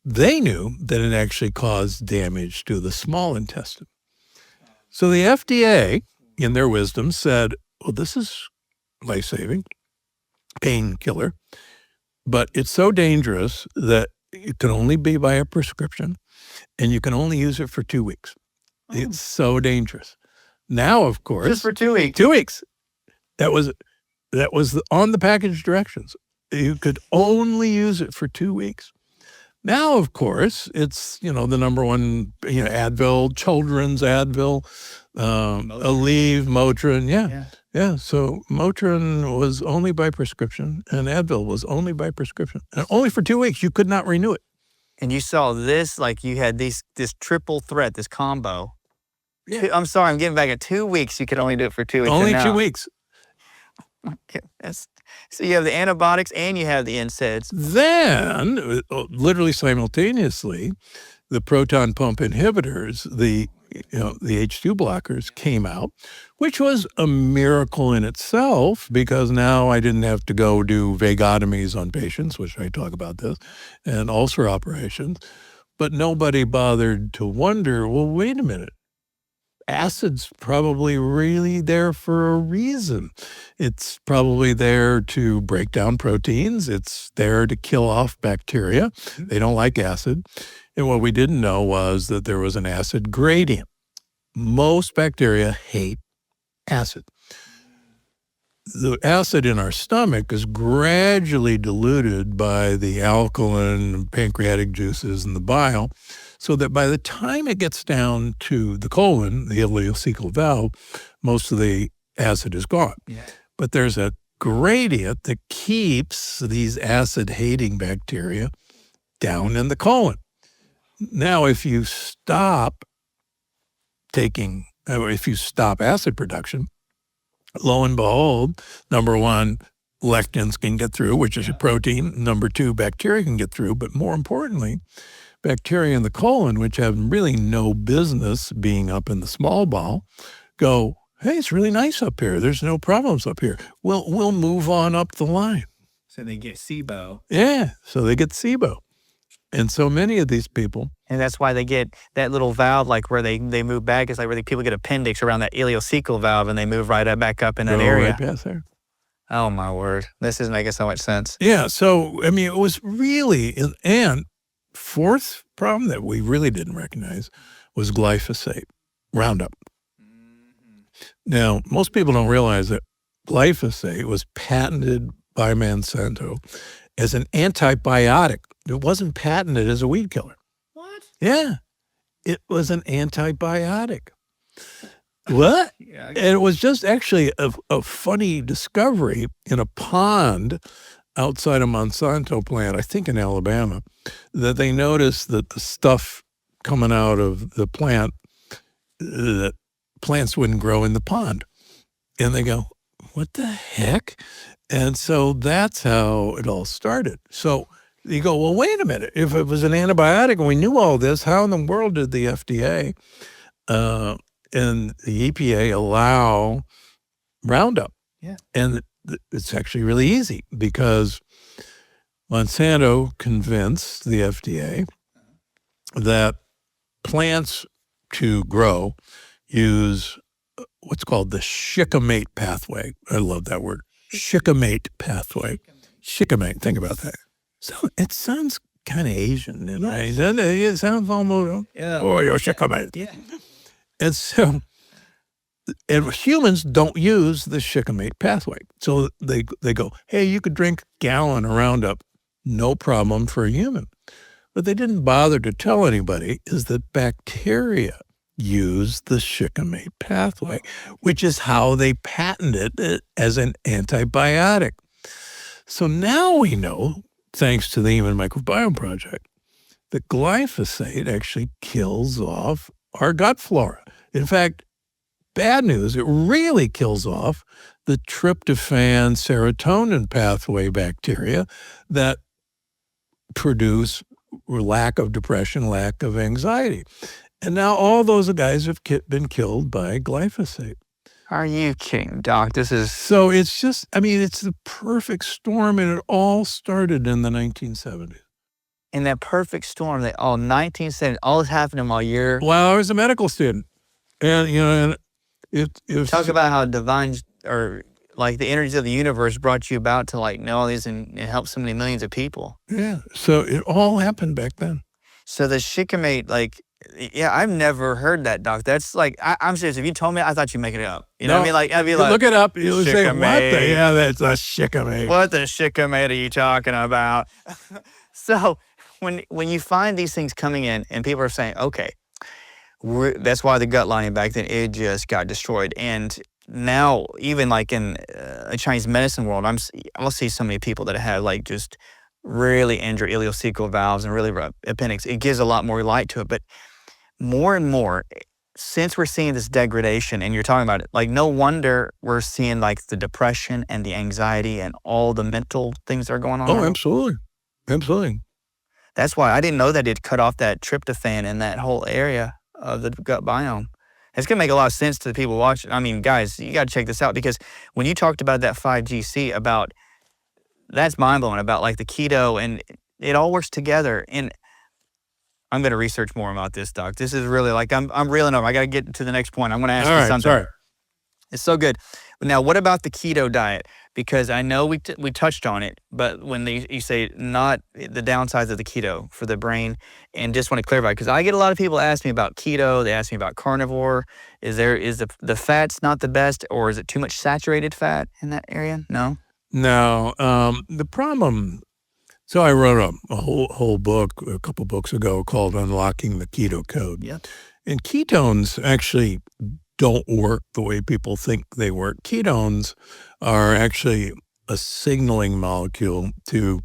[SPEAKER 2] they knew that it actually caused damage to the small intestine. So the FDA, in their wisdom, said, well, this is life-saving, painkiller, but it's so dangerous that it can only be by a prescription, and you can only use it for 2 weeks. Oh. It's so dangerous. Now, of course,
[SPEAKER 1] just for 2 weeks.
[SPEAKER 2] 2 weeks. That was on the package directions. You could only use it for 2 weeks. Now, of course, it's, the number one, Advil, children's Advil, Aleve, Motrin. Yeah. So Motrin was only by prescription, and Advil was only by prescription. And only for 2 weeks. You could not renew it.
[SPEAKER 1] And you saw this, like you had this triple threat, this combo. Yeah. I'm sorry, I'm getting back at 2 weeks. You could only do it for 2 weeks.
[SPEAKER 2] Only 2 weeks.
[SPEAKER 1] Okay. So you have the antibiotics and you have the NSAIDs.
[SPEAKER 2] Then, literally simultaneously, the proton pump inhibitors, the H2 blockers came out, which was a miracle in itself because now I didn't have to go do vagotomies on patients, which I talk about this, and ulcer operations. But nobody bothered to wonder, well, wait a minute. Acid's probably really there for a reason. It's probably there to break down proteins. It's there to kill off bacteria. They don't like acid. And what we didn't know was that there was an acid gradient. Most bacteria hate acid. The acid in our stomach is gradually diluted by the alkaline pancreatic juices and the bile, so that by the time it gets down to the colon, the ileocecal valve, most of the acid is gone. Yeah. But there's a gradient that keeps these acid-hating bacteria down in the colon. Now, if you stop acid production, lo and behold, number one, lectins can get through, which is a protein. Number two, bacteria can get through. But more importantly, bacteria in the colon, which have really no business being up in the small bowel, go, hey, it's really nice up here. There's no problems up here. We'll move on up the line.
[SPEAKER 1] So they get SIBO.
[SPEAKER 2] Yeah, so they get SIBO. And so many of these people.
[SPEAKER 1] And that's why they get that little valve, like where they move back. It's like where people get appendix around that ileocecal valve and they move back up in that area.
[SPEAKER 2] Right past there.
[SPEAKER 1] Oh, my word. This is making so much sense.
[SPEAKER 2] Yeah, so, it was really, and fourth problem that we really didn't recognize was glyphosate, Roundup. Mm-hmm. Now, most people don't realize that glyphosate was patented by Monsanto as an antibiotic. It wasn't patented as a weed killer.
[SPEAKER 1] What?
[SPEAKER 2] Yeah. It was an antibiotic. What? Yeah, and it was just actually a funny discovery in a pond outside a Monsanto plant, I think in Alabama, that they noticed that the stuff coming out of the plant, that plants wouldn't grow in the pond. And they go, what the heck? And so that's how it all started. So you go, well, wait a minute. If it was an antibiotic and we knew all this, how in the world did the FDA and the EPA allow Roundup?
[SPEAKER 1] Yeah.
[SPEAKER 2] And it's actually really easy because Monsanto convinced the FDA that plants to grow use what's called the shikimate pathway. I love that word. Shikimate pathway. Shikimate. Think about that. So it sounds kind of Asian, right? It sounds almost, oh, you're shikimate.
[SPEAKER 1] Yeah.
[SPEAKER 2] And so and humans don't use the shikimate pathway. So they go, hey, you could drink a gallon of Roundup, no problem for a human. What they didn't bother to tell anybody is that bacteria use the shikimate pathway, which is how they patented it as an antibiotic. So now we know, thanks to the Human Microbiome Project, that glyphosate actually kills off our gut flora. In fact, bad news, it really kills off the tryptophan serotonin pathway bacteria that produce lack of depression, lack of anxiety. And now all those guys have been killed by glyphosate.
[SPEAKER 1] Are you kidding, Doc? This is...
[SPEAKER 2] So it's just, I mean, it's the perfect storm, and it all started in the 1970s.
[SPEAKER 1] In that perfect storm, 1970, all this happened in my year.
[SPEAKER 2] Well, I was a medical student. And, and it was...
[SPEAKER 1] Talk about how divine, or like the energies of the universe brought you about to like know all these and help so many millions of people.
[SPEAKER 2] Yeah. So it all happened back then.
[SPEAKER 1] So the shikimate, like, yeah, I've never heard that, Doc. That's like, I'm serious. If you told me, I thought you make it up. You know what I mean? Like, I'd be like,
[SPEAKER 2] look it up. You'll say, what
[SPEAKER 1] shikimate.
[SPEAKER 2] that's a shikimate.
[SPEAKER 1] What the shikimate are you talking about? So when you find these things coming in and people are saying, okay, that's why the gut lining back then, it just got destroyed. And now, even like in a Chinese medicine world, I'll see so many people that have like just really injured ileocecal valves and really rough appendix. It gives a lot more light to it. But more and more, since we're seeing this degradation, and you're talking about it, like no wonder we're seeing like the depression and the anxiety and all the mental things that are going on.
[SPEAKER 2] Oh, absolutely. Absolutely.
[SPEAKER 1] That's why I didn't know that it cut off that tryptophan in that whole area of the gut biome. It's going to make a lot of sense to the people watching. I mean, guys, you got to check this out, because when you talked about that 5GC, about that's mind-blowing, about like the keto, and it all works together. And I'm going to research more about this, Doc. This is really like, I'm reeling over. I got to get to the next point. I'm going to ask you something.
[SPEAKER 2] Sorry.
[SPEAKER 1] It's so good. Now, what about the keto diet? Because I know we touched on it, but when you say not the downsides of the keto for the brain, and just want to clarify, because I get a lot of people ask me about keto. They ask me about carnivore. Is the fat's not the best, or is it too much saturated fat in that area? No?
[SPEAKER 2] No. The problem, so I wrote a whole book a couple books ago called Unlocking the Keto Code.
[SPEAKER 1] Yeah.
[SPEAKER 2] And ketones actually don't work the way people think they work. Ketones are actually a signaling molecule to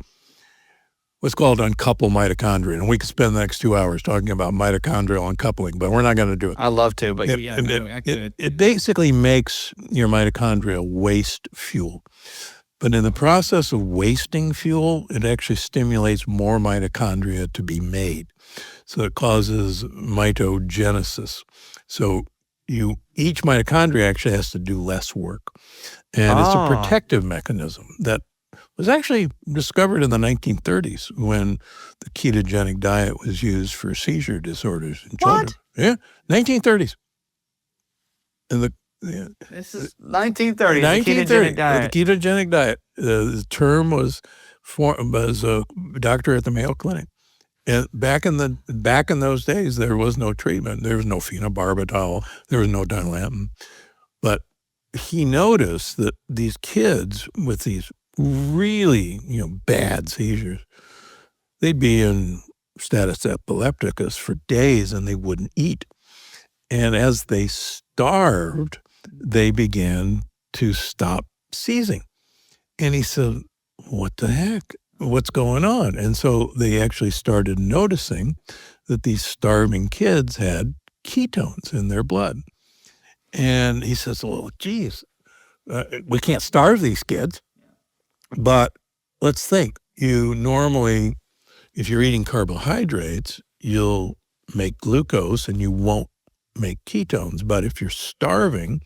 [SPEAKER 2] what's called uncouple mitochondria. And we could spend the next 2 hours talking about mitochondrial uncoupling, but we're not going to do it.
[SPEAKER 1] I love to, but
[SPEAKER 2] it basically makes your mitochondria waste fuel. But in the process of wasting fuel, it actually stimulates more mitochondria to be made. So it causes mitogenesis. So each mitochondria actually has to do less work. And it's a protective mechanism that was actually discovered in the 1930s when the ketogenic diet was used for seizure disorders in children.
[SPEAKER 1] What?
[SPEAKER 2] Yeah, 1930s. And
[SPEAKER 1] this is 1930s,
[SPEAKER 2] 1930,
[SPEAKER 1] the ketogenic diet.
[SPEAKER 2] The ketogenic diet. The term was a doctor at the Mayo Clinic. And back in those days, there was no treatment. There was no phenobarbital. There was no Dilantin. But he noticed that these kids with these really, bad seizures, they'd be in status epilepticus for days and they wouldn't eat. And as they starved, they began to stop seizing. And he said, what the heck? What's going on? And so they actually started noticing that these starving kids had ketones in their blood. And he says, well, geez, we can't starve these kids. But let's think, you normally, if you're eating carbohydrates, you'll make glucose and you won't make ketones. But if you're starving,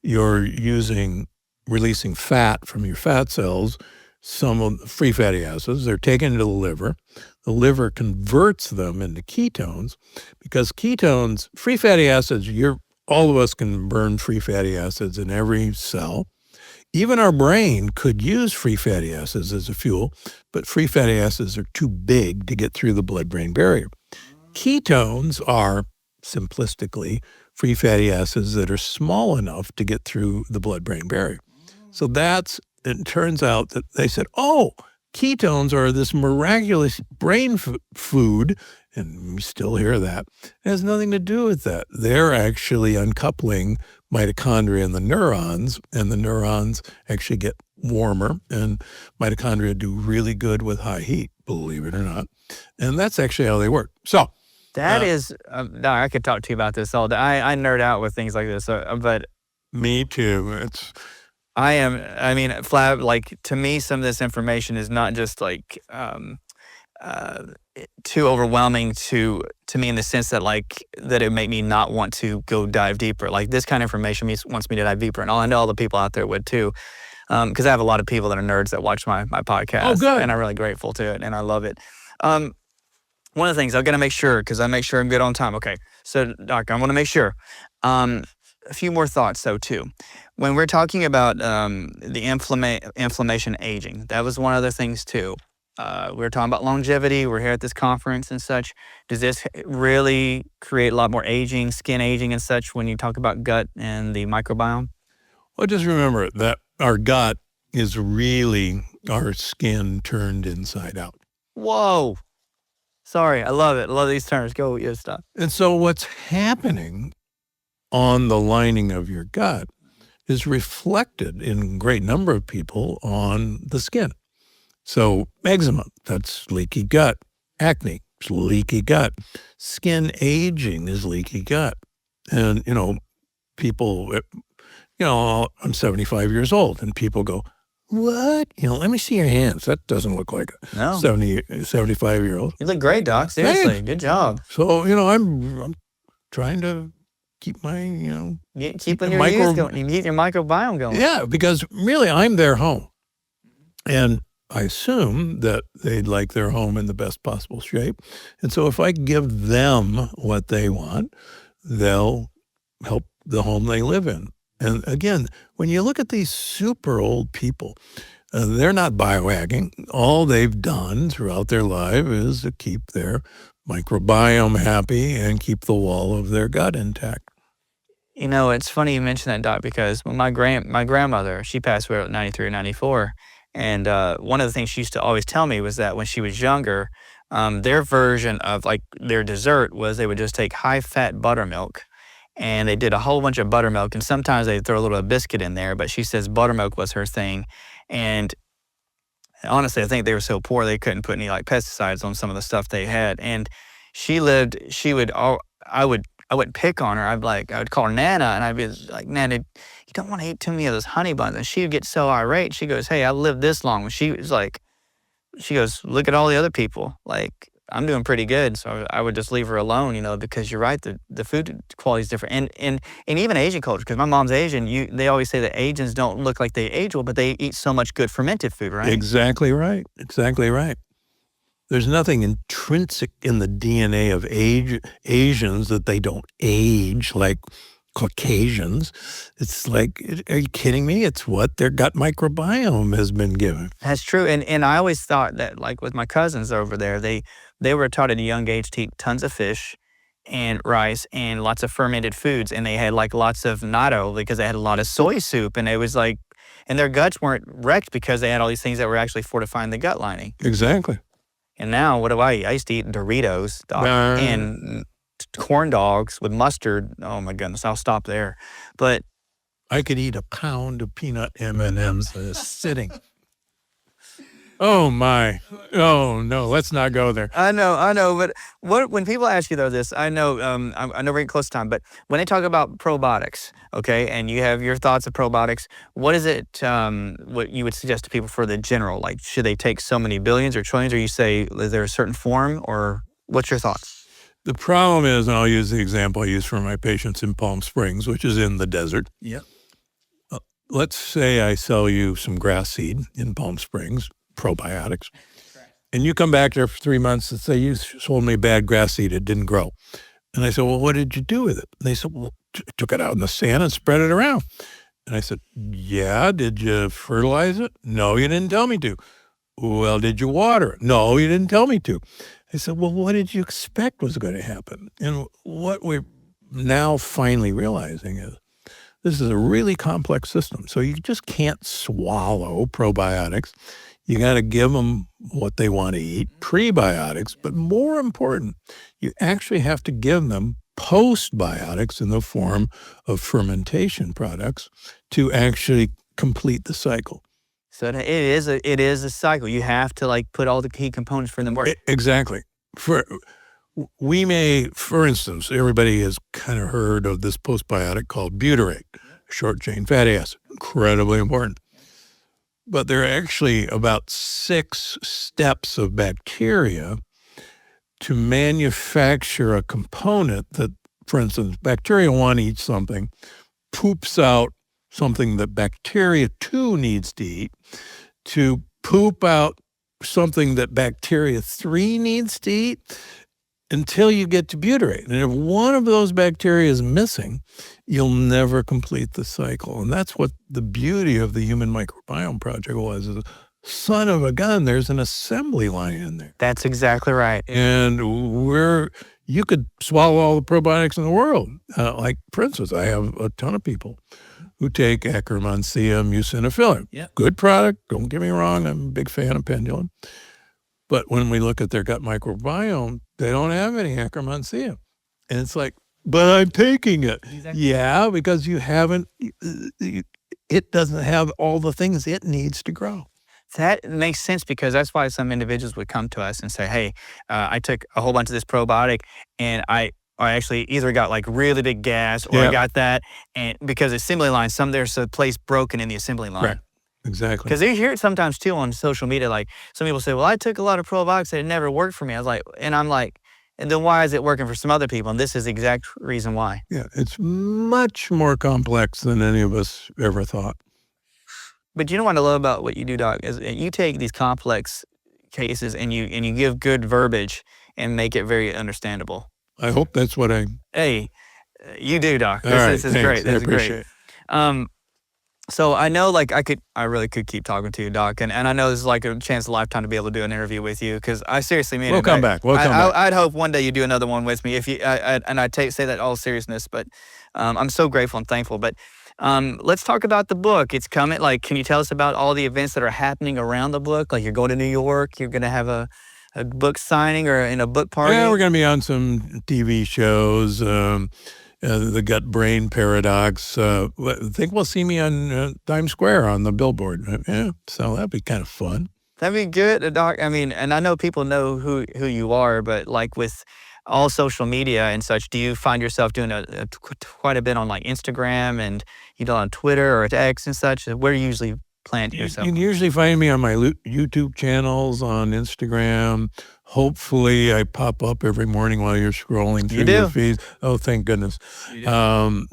[SPEAKER 2] you're using releasing fat from your fat cells, some of the free fatty acids. They're taken into the liver. The liver converts them into ketones because ketones, free fatty acids, all of us can burn free fatty acids in every cell. Even our brain could use free fatty acids as a fuel, but free fatty acids are too big to get through the blood-brain barrier. Ketones are, simplistically, free fatty acids that are small enough to get through the blood-brain barrier. So it turns out that they said, oh, ketones are this miraculous brain food, and we still hear that. It has nothing to do with that. They're actually uncoupling mitochondria and the neurons actually get warmer, and mitochondria do really good with high heat, believe it or not. And that's actually how they work. So
[SPEAKER 1] that is, no, I could talk to you about this all day. I nerd out with things like this, but
[SPEAKER 2] me too.
[SPEAKER 1] To me, some of this information is not just like too overwhelming to me in the sense that that it make me not want to go dive deeper. Like this kind of information wants me to dive deeper, and I know all the people out there would too, because I have a lot of people that are nerds that watch my podcast.
[SPEAKER 2] Oh, good.
[SPEAKER 1] And I'm really grateful to it, and I love it. One of the things I've got to make sure, because I make sure I'm good on time. Okay, so Doc, I want to make sure. A few more thoughts, though, too. When we're talking about the inflammation aging, that was one of the things, too. We were talking about longevity. We're here at this conference and such. Does this really create a lot more aging, skin aging and such when you talk about gut and the microbiome?
[SPEAKER 2] Well, just remember that our gut is really our skin turned inside out.
[SPEAKER 1] Whoa. Sorry, I love it. I love these terms. Go, yeah, stop.
[SPEAKER 2] And so what's happening on the lining of your gut is reflected in a great number of people on the skin. So eczema, that's leaky gut. Acne, it's leaky gut. Skin aging is leaky gut. And, people, I'm 75 years old, and people go, what? Let me see your hands. That doesn't look like a 75-year-old.
[SPEAKER 1] You look great, Doc. Seriously, hey. Good job.
[SPEAKER 2] So, I'm trying to keep my,
[SPEAKER 1] keeping your youth going. You keep your microbiome going.
[SPEAKER 2] Yeah, because really I'm their home. And I assume that they'd like their home in the best possible shape. And so if I give them what they want, they'll help the home they live in. And again, when you look at these super old people, they're not biohacking. All they've done throughout their life is to keep their microbiome happy and keep the wall of their gut intact.
[SPEAKER 1] It's funny you mention that, Doc, because when my grandmother, she passed away at 93 or 94, and one of the things she used to always tell me was that when she was younger, their version of their dessert was they would just take high-fat buttermilk, and they did a whole bunch of buttermilk, and sometimes they'd throw a little biscuit in there, but she says buttermilk was her thing. And honestly, I think they were so poor they couldn't put any pesticides on some of the stuff they had. And I wouldn't pick on her. I would call her Nana, and I'd be like, Nana, you don't want to eat too many of those honey buns. And she would get so irate. She goes, hey, I lived this long. She goes, look at all the other people. I'm doing pretty good. So I would just leave her alone, because you're right, the food quality is different. And even Asian culture, because my mom's Asian, they always say that Asians don't look like they age well, but they eat so much good fermented food, right?
[SPEAKER 2] Exactly right. Exactly right. There's nothing intrinsic in the DNA of Asians that they don't age like Caucasians. It's like, are you kidding me? It's what their gut microbiome has been given.
[SPEAKER 1] That's true. And I always thought that, with my cousins over there, they were taught at a young age to eat tons of fish and rice and lots of fermented foods. And they had lots of natto because they had a lot of soy soup. And it was and their guts weren't wrecked because they had all these things that were actually fortifying the gut lining.
[SPEAKER 2] Exactly.
[SPEAKER 1] And now, what do I eat? I used to eat Doritos, Doc, and corn dogs with mustard. Oh my goodness, I'll stop there. But
[SPEAKER 2] I could eat a pound of peanut M&Ms sitting. Oh my! Oh no! Let's not go there.
[SPEAKER 1] I know. But when people ask you though this, I know we're getting close to time. But when they talk about probiotics, okay, and you have your thoughts of probiotics, what is it? What you would suggest to people for the general? Should they take so many billions or trillions, or you say is there a certain form, or what's your thoughts?
[SPEAKER 2] The problem is, and I'll use the example I use for my patients in Palm Springs, which is in the desert.
[SPEAKER 1] Yeah.
[SPEAKER 2] let's say I sell you some grass seed in Palm Springs, probiotics, and you come back there for 3 months and say, you sold me bad grass seed, it didn't grow. And I said, well, what did you do with it? And they said, well, took it out in the sand and spread it around. And I said, yeah, did you fertilize it? No, you didn't tell me to. Well, did you water it? No, you didn't tell me to. I said, well, what did you expect was going to happen? And what we're now finally realizing is this is a really complex system. So you just can't swallow probiotics. You got to give them what they want to eat, prebiotics, but more important, you actually have to give them postbiotics in the form of fermentation products to actually complete the cycle.
[SPEAKER 1] So it is a cycle. You have to like put all the key components for them to work.
[SPEAKER 2] Exactly. For instance, everybody has kind of heard of this postbiotic called butyrate, short chain fatty acid, incredibly important. But there are actually about 6 steps of bacteria to manufacture a component that, for instance, bacteria 1 eats something, poops out something that bacteria 2 needs to eat, to poop out something that bacteria 3 needs to eat, until you get to butyrate. And if one of those bacteria is missing, you'll never complete the cycle. And that's what the beauty of the Human Microbiome Project was. Is son of a gun, there's an assembly line in there.
[SPEAKER 1] That's exactly right.
[SPEAKER 2] And you could swallow all the probiotics in the world. Like, for instance, I have a ton of people who take Akkermansia muciniphilum.
[SPEAKER 1] Yeah.
[SPEAKER 2] Good product, don't get me wrong, I'm a big fan of Pendulum. But when we look at their gut microbiome, they don't have any Akkermansia. And it's like, but I'm taking it.
[SPEAKER 1] Exactly.
[SPEAKER 2] Yeah, because you haven't, it doesn't have all the things it needs to grow.
[SPEAKER 1] That makes sense, because that's why some individuals would come to us and say, hey, I took a whole bunch of this probiotic and I actually either got like really big gas or I got that. And because assembly line, there's a place broken in the assembly line.
[SPEAKER 2] Right. Exactly.
[SPEAKER 1] Because you hear it sometimes too on social media. Like some people say, well, I took a lot of probiotics and it never worked for me. I'm like, and then why is it working for some other people? And this is the exact reason why.
[SPEAKER 2] Yeah, it's much more complex than any of us ever thought.
[SPEAKER 1] But you know what I love about what you do, Doc, is you take these complex cases and you give good verbiage and make it very understandable.
[SPEAKER 2] I hope that's what
[SPEAKER 1] Hey, you do, Doc.
[SPEAKER 2] This
[SPEAKER 1] is great. This is
[SPEAKER 2] great.
[SPEAKER 1] So I know, like, I really could keep talking to you, Doc, and I know this is like a chance of a lifetime to be able to do an interview with you, because I seriously mean it.
[SPEAKER 2] We'll come back.
[SPEAKER 1] I'd hope one day you do another one with me, if you. And I say that all seriousness, but I'm so grateful and thankful. But let's talk about the book. It's coming. Like, can you tell us about all the events that are happening around the book? Like, you're going to New York. You're going to have a book signing or in a book party.
[SPEAKER 2] Yeah, we're going to be on some TV shows. The gut-brain paradox. I think we'll see me on Times Square on the billboard. Yeah, so that'd be kind of fun.
[SPEAKER 1] That'd be good, Doc. I mean, and I know people know who you are, but like with all social media and such, do you find yourself doing quite a bit on like Instagram and on Twitter or X and such? Where do you usually plant yourself?
[SPEAKER 2] You can usually find me on my YouTube channels, on Instagram. Hopefully I pop up every morning while you're scrolling through your feeds. Oh, thank goodness. And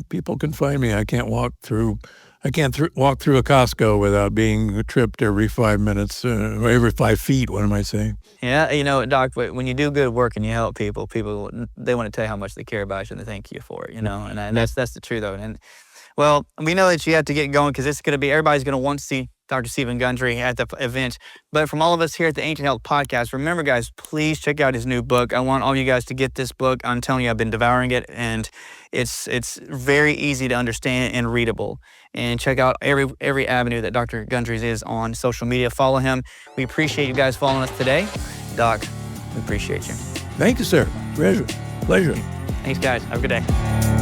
[SPEAKER 2] people can find me. I can't walk through a Costco without being tripped every 5 minutes, or every 5 feet. What am I saying?
[SPEAKER 1] Yeah, Doc, when you do good work and you help people, they want to tell you how much they care about you and they thank you for it, and that's the truth though. And well, we know that you have to get going, because everybody's going to want to see Dr. Stephen Gundry at the event. But from all of us here at the Ancient Health Podcast, remember, guys, please check out his new book. I want all you guys to get this book. I'm telling you, I've been devouring it, and it's very easy to understand and readable. And check out every avenue that Dr. Gundry is on social media. Follow him. We appreciate you guys following us today. Doc, we appreciate you.
[SPEAKER 2] Thank you, sir. Pleasure.
[SPEAKER 1] Thanks, guys. Have a good day.